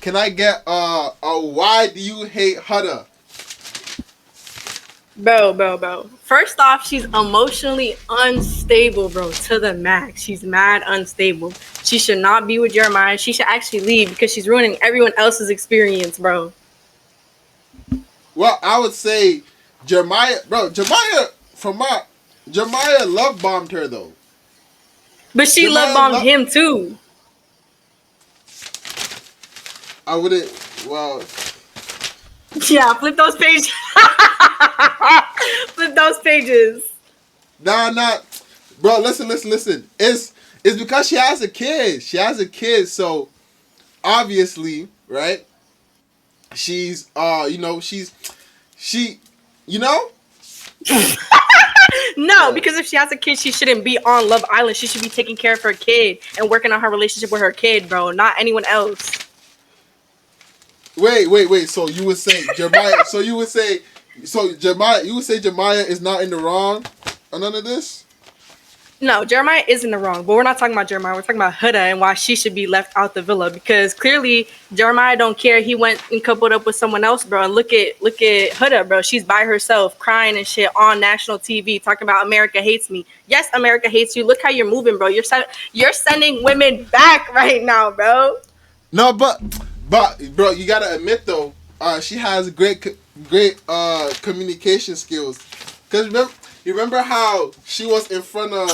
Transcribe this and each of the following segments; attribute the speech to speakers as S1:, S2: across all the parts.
S1: can I get a why do you hate Huda?
S2: Bro. First off, she's emotionally unstable, bro, to the max. She's mad unstable. She should not be with Jeremiah. She should actually leave because she's ruining everyone else's experience, bro.
S1: Well, I would say Jeremiah, bro. Jeremiah love bombed her though.
S2: But she love
S1: Jeremiah
S2: bombed
S1: love.
S2: him too.
S1: I wouldn't. Well,
S2: Yeah, flip those pages. Flip those pages.
S1: nah. Bro, listen. It's because she has a kid. She has a kid, so obviously, right? She's she, you know.
S2: No,
S1: Yeah.
S2: because if she has a kid, she shouldn't be on Love Island. She should be taking care of her kid and working on her relationship with her kid, bro, not anyone else.
S1: Wait. So you would say Jeremiah. You would say Jeremiah is not in the wrong on none of this.
S2: No, Jeremiah is in the wrong, but we're not talking about Jeremiah. We're talking about Huda and why she should be left out the villa because clearly Jeremiah don't care. He went and coupled up with someone else, bro. And look at Huda, bro. She's by herself, crying and shit on national TV, talking about America hates me. Yes, America hates you. Look how you're moving, bro. You're sending women back right now, bro.
S1: No, but bro, you gotta admit though, she has great communication skills. Cause you remember how she was in front of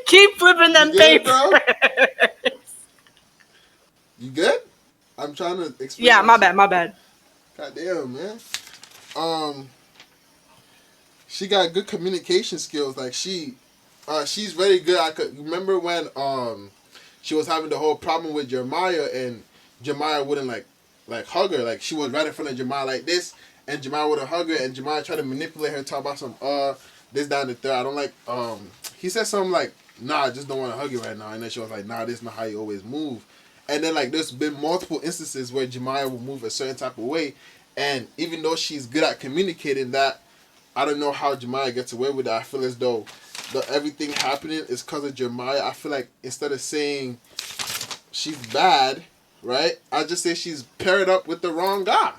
S2: Keep flipping
S1: you
S2: them
S1: good,
S2: papers.
S1: bro? You good? I'm trying to explain
S2: Yeah,
S1: my
S2: my
S1: shit.
S2: bad, my bad.
S1: God damn, man. Um, she got good communication skills. Like she's very good. I could remember when she was having the whole problem with Jeremiah and Jeremiah wouldn't like hug her. Like she was right in front of Jeremiah like this, and Jeremiah wouldn't hug her, and Jeremiah tried to manipulate her, talk about some this down the third. I don't like he said something like nah, I just don't want to hug you right now, and then she was like nah, this is not how you always move. And then like there's been multiple instances where Jeremiah will move a certain type of way, and even though she's good at communicating that, I don't know how Jeremiah gets away with that. I feel as though everything happening is because of Jeremiah. I feel like instead of saying she's bad, right? I just say she's paired up with the wrong guy.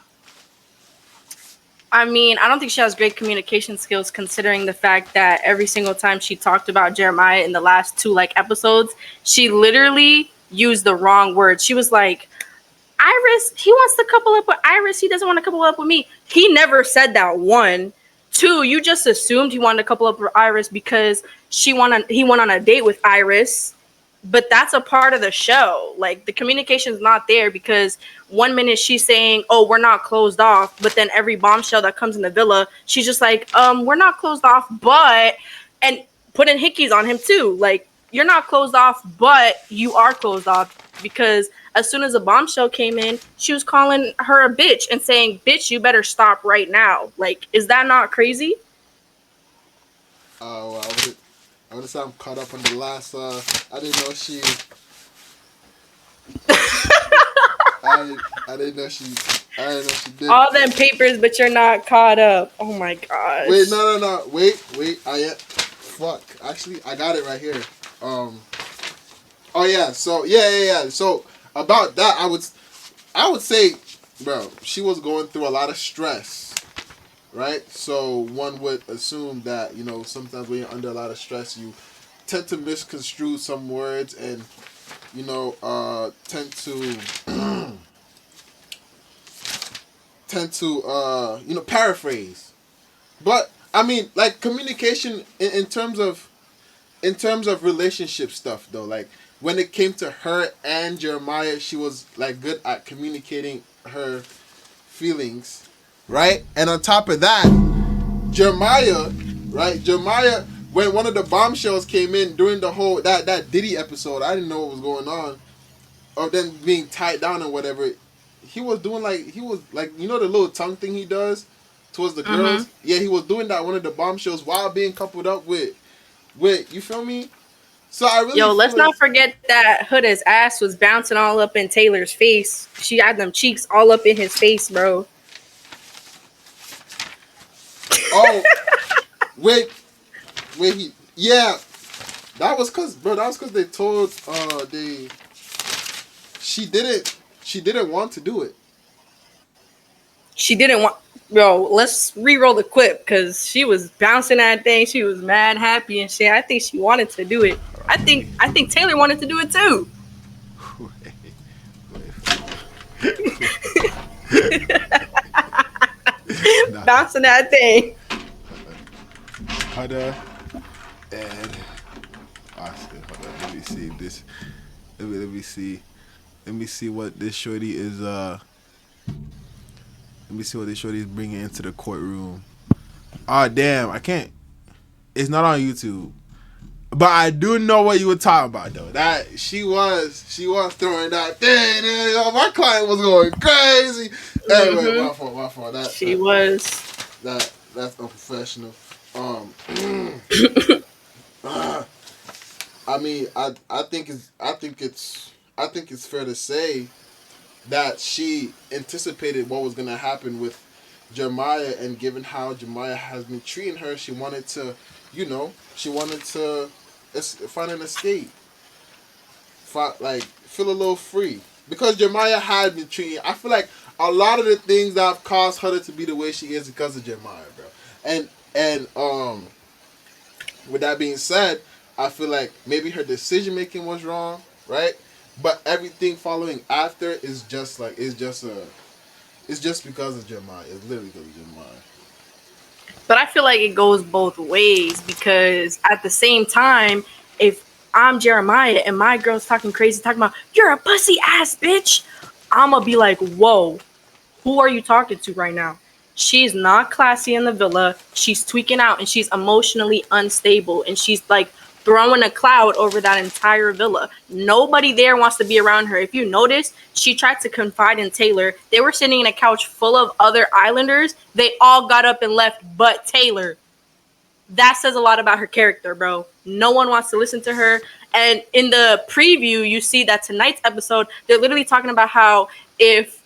S2: I mean, I don't think she has great communication skills considering the fact that every single time she talked about Jeremiah in the last two like episodes, she literally used the wrong words. She was like, Iris, he wants to couple up with Iris. He doesn't want to couple up with me. He never said that. One. Two, you just assumed he wanted to couple up with Iris because he went on a date with Iris. But that's a part of the show. Like the communication's not there because one minute she's saying, "Oh, we're not closed off," but then every bombshell that comes in the villa, she's just like, we're not closed off, but," and putting hickeys on him too. Like you're not closed off, but you are closed off because as soon as a bombshell came in, she was calling her a bitch and saying, "Bitch, you better stop right now." Like, is that not crazy?
S1: Well, I would say I'm caught up on the last. I didn't know she. I didn't know she. I didn't know she did.
S2: All them papers, but you're not caught up. Oh my
S1: Wait,
S2: gosh.
S1: no. Wait. Fuck. Actually, I got it right here. Um. Oh yeah. So yeah. So about that, I would say, bro, she was going through a lot of stress, right? So one would assume that sometimes when you're under a lot of stress, you tend to misconstrue some words and tend to paraphrase. But I mean, like communication in terms of relationship stuff though, like when it came to her and Jeremiah, she was like good at communicating her feelings, right? And on top of that, Jeremiah, right? Jeremiah, when one of the bombshells came in during the whole that Diddy episode, I didn't know what was going on, of them being tied down and whatever. He was like the little tongue thing he does towards the
S2: Mm-hmm.
S1: girls. Yeah, he was doing that one of the bombshells while being coupled up with you feel me? So I really
S2: Yo,
S1: feel
S2: let's
S1: like
S2: not forget that Huda's ass was bouncing all up in Taylor's face. She had them cheeks all up in his face, bro.
S1: oh wait he Yeah, that was cause, bro. That was cause they told they she didn't want to do it.
S2: She didn't want. Bro, let's re-roll the clip because she was bouncing that thing. She was mad, happy, and shit. I think she wanted to do it.
S3: Hold
S2: I
S3: on,
S2: think I think Taylor wanted to do it too.
S3: wait. Nah,
S2: Bouncing that thing.
S3: Huda and Oscar. Hold on, let me see this. Let me see. Let me see what this shorty is. Let me see what this shorty is bringing into the courtroom. Ah, damn! I can't. It's not on YouTube. But I do know what you were talking about, though.
S1: That she was throwing that thing. And, my client was going crazy. Anyway,
S2: Hmm.
S1: my fault.
S2: She was.
S1: That's unprofessional. Um, I mean, I think it's fair to say that she anticipated what was gonna happen with Jeremiah, and given how Jeremiah has been treating her, she wanted to, she wanted to find an escape, like feel a little free, because Jeremiah had been treating. I feel like a lot of the things that have caused her to be the way she is because of Jeremiah, bro. And with that being said, I feel like maybe her decision making was wrong, right? But everything following after is just like it's just because of Jeremiah. It's literally because of Jeremiah.
S2: But I feel like it goes both ways because at the same time, if I'm Jeremiah and my girl's talking crazy, talking about you're a pussy ass bitch, I'ma be like, whoa, who are you talking to right now? She's not classy in the villa. She's tweaking out and she's emotionally unstable and she's like throwing a cloud over that entire villa. Nobody there wants to be around her. If you notice, she tried to confide in Taylor. They were sitting in a couch full of other islanders. They all got up and left but Taylor. That says a lot about her character, bro. No one wants to listen to her. And in the preview, you see that tonight's episode, they're literally talking about how if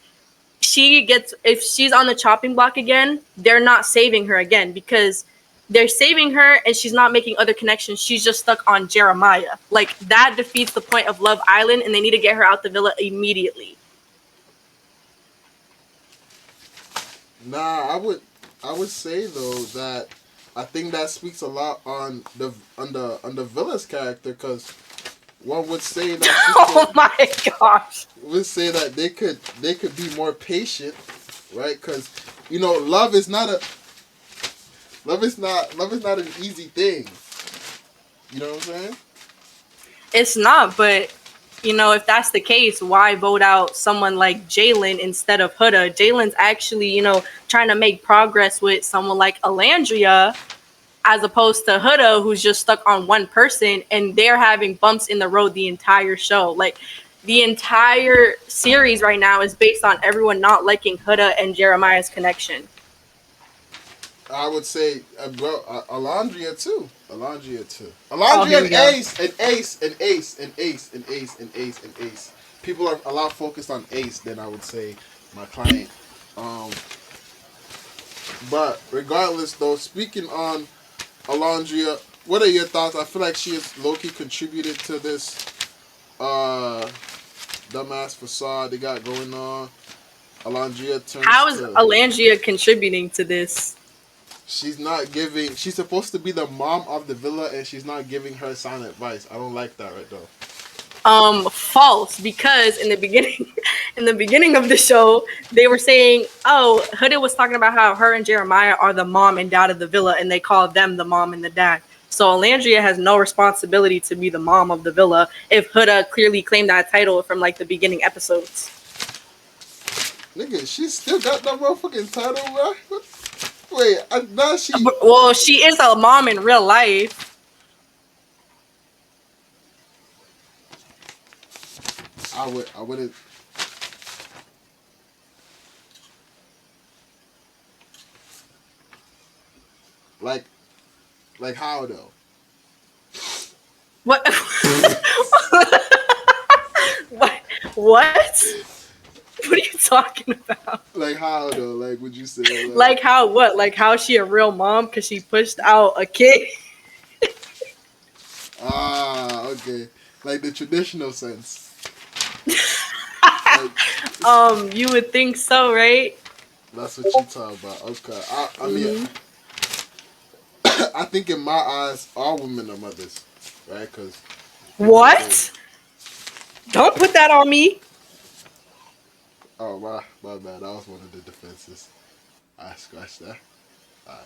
S2: she's on the chopping block again, they're not saving her again because they're saving her and she's not making other connections. She's just stuck on Jeremiah. Like that defeats the point of Love Island and they need to get her out the villa immediately.
S1: Nah, I would say though that I think that speaks a lot on the villa's character, because one would say that
S2: Oh my gosh.
S1: they could be more patient, right? Because love is not a love is not an easy thing. You know what I'm saying?
S2: It's not, but if that's the case, why vote out someone like Jalen instead of Huda? Jalen's actually, trying to make progress with someone like Alandria as opposed to Huda, who's just stuck on one person and they're having bumps in the road the entire show. Like the entire series right now is based on everyone not liking Huda and Jeremiah's connection.
S1: I would say, Alondria too.
S2: Oh,
S1: Alondria
S2: here we
S1: and
S2: go.
S1: Ace. People are a lot focused on Ace than I would say my client. Um, but regardless, though, speaking on Alondria, what are your thoughts? I feel like she has low-key contributed to this uh, dumbass facade they got going on. Alondria turns
S2: How is
S1: to
S2: Alandria contributing to this?
S1: She's not giving. She's supposed to be the mom of the villa, and she's not giving her sound advice. I don't like that right though.
S2: False, because in the beginning in the beginning of the show they were saying, oh, Huda was talking about how her and Jeremiah are the mom and dad of the villa and they call them the mom and the dad. So Alandria has no responsibility to be the mom of the villa if Huda clearly claimed that title from like the beginning episodes.
S1: Nigga, she still got that motherfucking title, bro. Wait, now she.
S2: Well, she is a mom in real life.
S1: I wouldn't. Like, how though?
S2: What? What? What? What are you talking about?
S1: Like how though? Like, would you say
S2: Like how what? Like how she a real mom because she pushed out a kid?
S1: Okay, like the traditional sense. Like,
S2: You would think so, right?
S1: that's what you talk about. Okay, I mean,
S2: Hmm.
S1: I think in my eyes, all women are mothers, right? Because
S2: What? Don't put that on me.
S1: oh my bad. That was one of the defenses. I scratched that. Alright,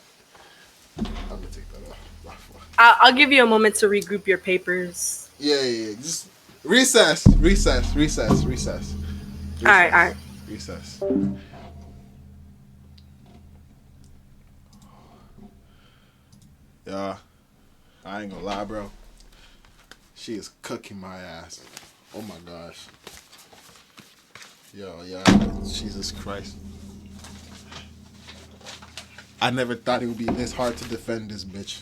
S1: I'm gonna take that off. My fault.
S2: I'll give you a moment to regroup your papers.
S1: Yeah. Just recess,
S2: All right, all right.
S1: recess. Yeah, I ain't gonna lie, bro. She is cooking my ass. Oh my gosh. Yo, yeah. Jesus Christ. I never thought it would be this hard to defend this bitch.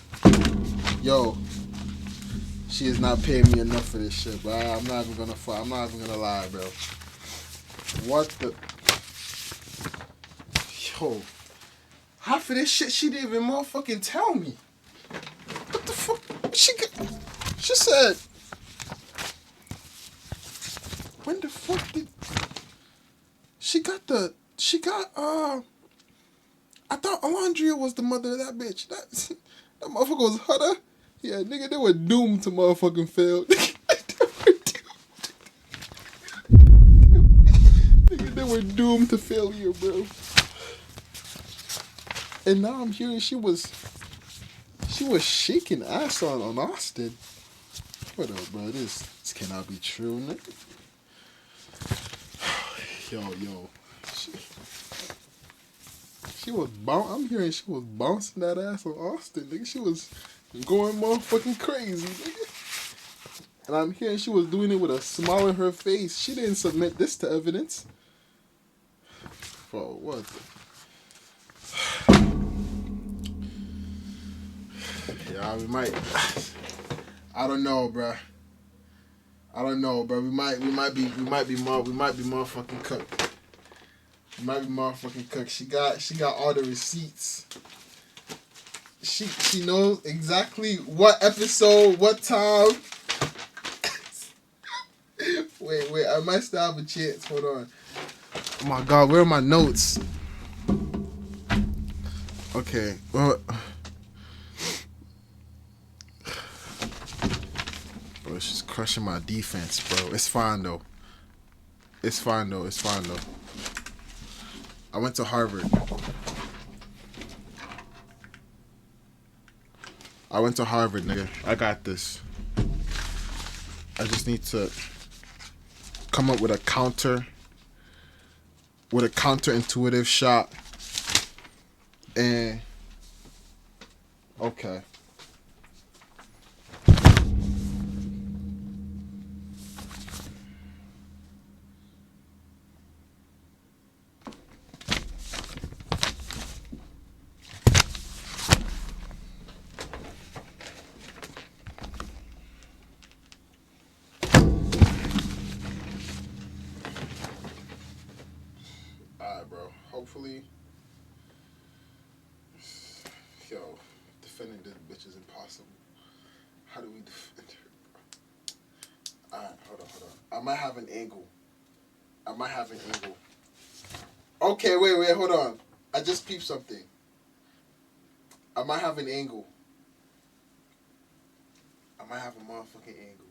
S1: Yo, she is not paying me enough for this shit, bro. I'm not even gonna I'm not even gonna lie, bro. What the? Yo, half of this shit she didn't even motherfucking tell me. What the fuck? She said. When the fuck did she got I thought Alondria was the mother of that bitch. That motherfucker was Huda. Yeah, nigga, they were doomed to motherfucking fail. Nigga, they were doomed to failure, bro. And now I'm hearing she was shaking ass on Austin. What up, bro? This cannot be true, nigga. Yo. She was I'm hearing she was bouncing that ass on Austin, nigga. She was going motherfucking crazy, nigga. And I'm hearing she was doing it with a smile on her face. She didn't submit this to evidence. Bro, what? Yeah, we might. I don't know, bro. We might be motherfucking cooked. We might be motherfucking cooked. She got all the receipts. She knows exactly what episode, what time. Wait, I might still have a chance. Hold on. Oh my god, where are my notes? Okay, well, bro, she's crushing my defense, bro. It's fine though. I went to Harvard. Nigga. I got this. I just need to come up with a counterintuitive shot. And okay. Alright, bro. Hopefully, yo, defending this bitch is impossible. How do we defend her, bro? Alright, hold on. I might have an angle. Okay, wait, hold on. I just peeped something. I might have an angle. I might have a motherfucking angle.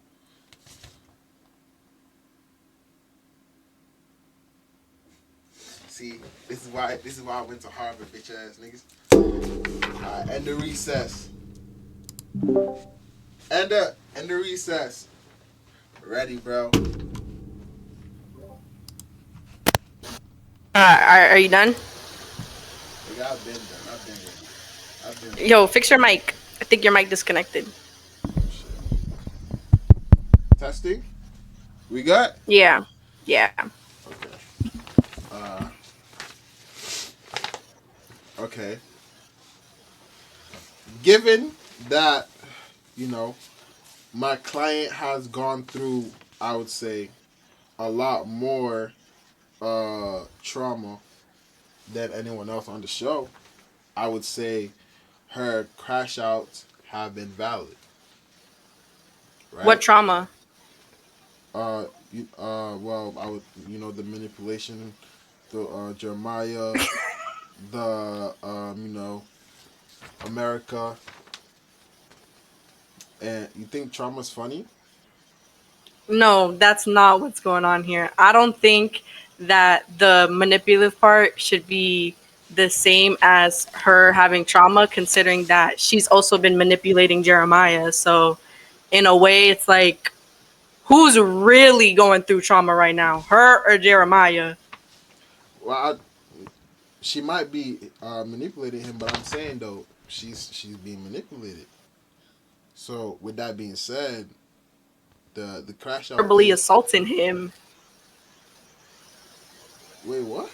S1: See, this is why I went to Harvard, bitch ass niggas. Alright, end the recess. End the recess. Ready, bro.
S2: Are you done?
S1: Nigga, I've been done. I've been ready.
S2: Yo, fix your mic. I think your mic disconnected.
S1: Oh shit. Testing. We got.
S2: Yeah.
S1: Okay. Uh. Okay. Given that, you know, my client has gone through, I would say, a lot more trauma than anyone else on the show, I would say her crash outs have been valid.
S2: What
S1: right?
S2: trauma?
S1: Well, I would, the manipulation, the Jeremiah, the America, and you think trauma's funny?
S2: No, that's not what's going on here. I don't think that the manipulative part should be the same as her having trauma, considering that she's also been manipulating Jeremiah. So, in a way, it's like, who's really going through trauma right now, her or Jeremiah?
S1: Well, she might be manipulating him, but I'm saying though she's being manipulated. So with that being said, the crash out
S2: Verbally
S1: thing.
S2: assaulting him.
S1: Wait, what?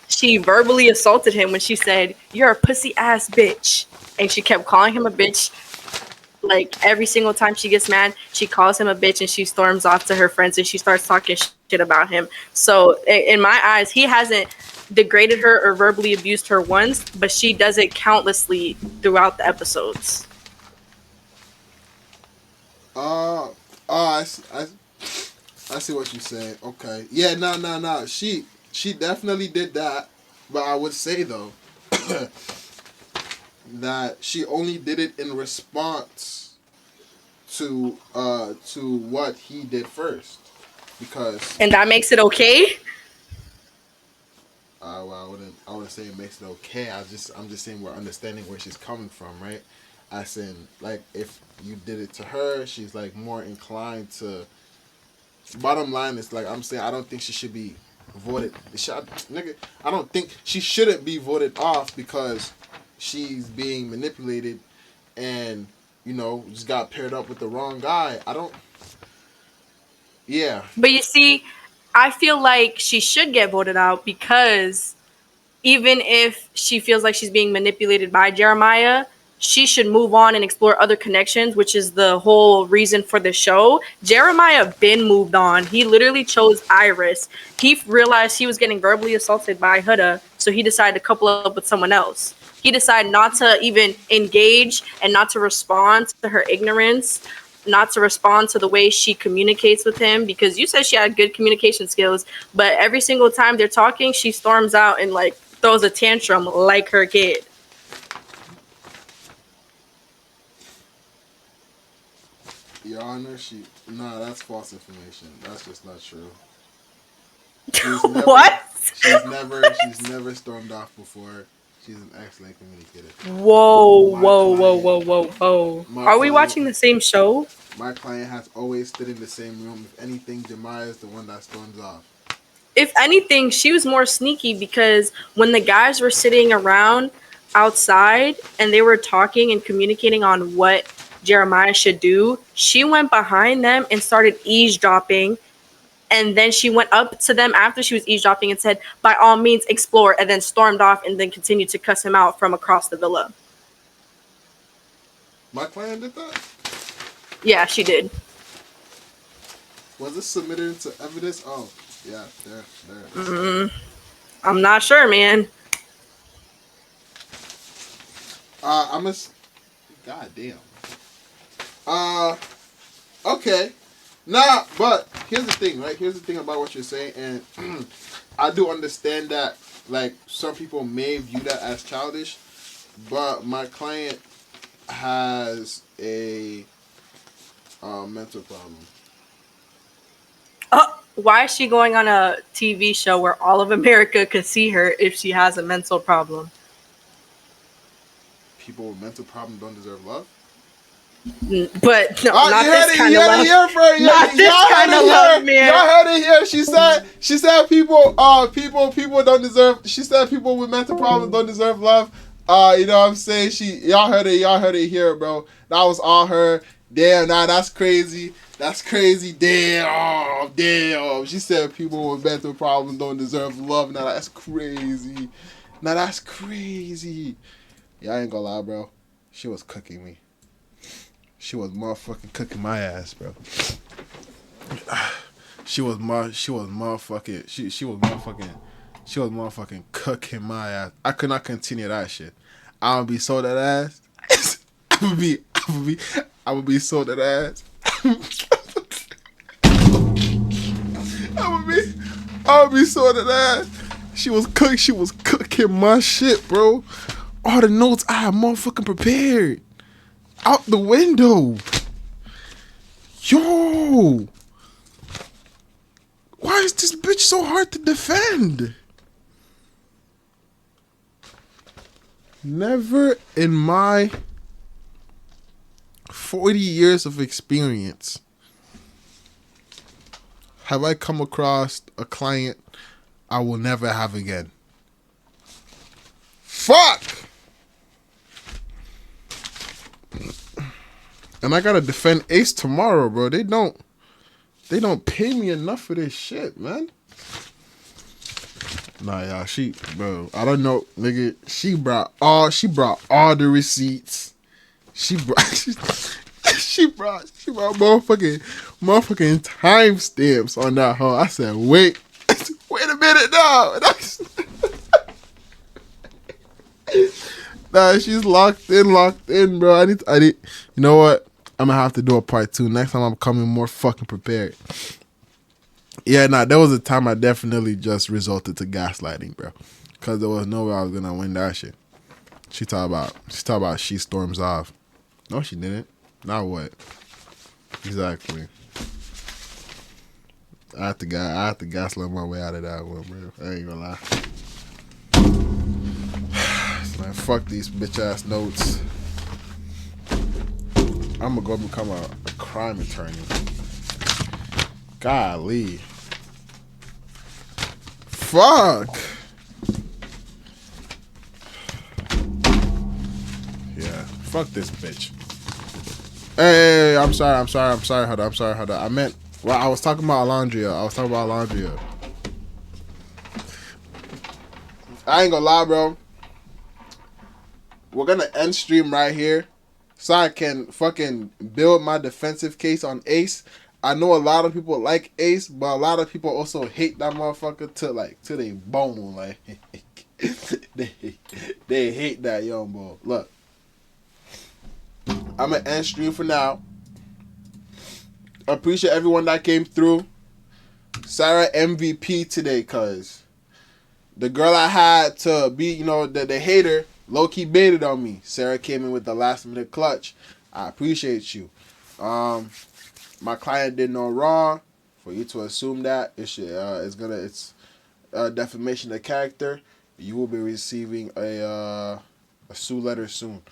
S2: She verbally assaulted him when she said, "You're a pussy ass bitch," and she kept calling him a bitch. Like every single time she gets mad, she calls him a bitch and she storms off to her friends and she starts talking shit about him. So in my eyes, he hasn't degraded her or verbally abused her once, but she does it countlessly throughout the episodes.
S1: Uh, I see what you're saying. Okay, yeah, no. She definitely did that, but I would say though that she only did it in response to what he did first, because
S2: And that makes it okay.
S1: well, I wouldn't say it makes it okay. I'm just saying we're understanding where she's coming from, right? I said, like, if you did it to her, she's like more inclined to. Bottom line is, like, I'm saying, I don't think she should be voted. Nigga, I don't think she shouldn't be voted off because she's being manipulated and just got paired up with the wrong guy. I don't. Yeah.
S2: But you see, I feel like she should get voted out because even if she feels like she's being manipulated by Jeremiah, she should move on and explore other connections, which is the whole reason for the show. Jeremiah been moved on. He literally chose Iris. He realized he was getting verbally assaulted by Huda, so he decided to couple up with someone else. He decided not to even engage and not to respond to her ignorance, not to respond to the way she communicates with him, because you said she had good communication skills, but every single time they're talking, she storms out and like throws a tantrum like her kid.
S1: Your Honor, nah, that's false information. That's just not true. She's never,
S2: What?
S1: she's never stormed off before. She's an excellent communicator.
S2: Whoa,
S1: My
S2: whoa, whoa,
S1: client,
S2: whoa, whoa, whoa.
S1: my
S2: Are we
S1: client,
S2: watching the same show?
S1: my client has always stood in the same room. If anything, Jemiah is the one that storms off.
S2: If anything, she was more sneaky because when the guys were sitting around outside and they were talking and communicating on what Jeremiah should do, she went behind them and started eavesdropping. And then she went up to them after she was eavesdropping and said, "By all means, explore," and then stormed off and then continued to cuss him out from across the villa.
S1: My client did that.
S2: Yeah, she did.
S1: Was this submitted into evidence? Oh, yeah, there.
S2: I'm not sure, man.
S1: I'm a. God damn. Okay. Nah, but here's the thing, right? Here's the thing about what you're saying, and I do understand that, like, some people may view that as childish, but my client has a mental problem.
S2: Why is she going on a TV show where all of America could see her if she has a mental problem?
S1: People with mental problems don't deserve love.
S2: But no, not this kind of love.
S1: Not
S2: this kind of love, man.
S1: Y'all heard it here. She said people don't deserve. She said people with mental problems don't deserve love. You know what I'm saying? Y'all heard it here, bro. That was all her. Damn, nah, that's crazy. That's crazy. Damn. She said people with mental problems don't deserve love. Now that's crazy. Yeah, I ain't gonna lie, bro. She was cooking me. She was motherfucking cooking my ass, bro. She was motherfucking cooking my ass. I could not continue that shit. I'm gonna be so that ass.
S3: I would be so that ass. I would be so that ass. She was cooking my shit, bro. All the notes I had motherfucking prepared. Out the window. Yo. Why is this bitch so hard to defend? Never in my 40 years of experience have I come across a client I will never have again. Fuck! And I gotta defend Ace tomorrow, bro. They don't pay me enough for this shit, man. Nah, y'all, bro, I don't know, nigga. She brought all the receipts. She brought motherfucking timestamps on that hoe. I said, wait a minute now. Nah, she's locked in, bro. I need. You know what? I'm gonna have to do a part 2 next time. I'm coming more fucking prepared. Yeah, nah, there was a time I definitely just resorted to gaslighting, bro, because there was no way I was gonna win that shit. She talk about she storms off. No, she didn't. Now what? Exactly. I have to gaslight my way out of that one, bro. I ain't gonna lie. Man, fuck these bitch ass notes. I'm gonna go become a crime attorney. Golly. Fuck. Yeah. Fuck this bitch. Hey, I'm sorry, Huda. I meant, well, I was talking about Alondria. I ain't gonna lie, bro. We're gonna end stream right here so I can fucking build my defensive case on Ace. I know a lot of people like Ace, but a lot of people also hate that motherfucker to their bone. Like they hate that young boy. Look, I'm gonna end stream for now. I appreciate everyone that came through. Sarah MVP today, cause the girl I had to be, the hater, low-key baited on me. Sarah came in with the last minute clutch. I appreciate you. My client did no wrong. For you to assume that it's defamation of character. You will be receiving a sue letter soon.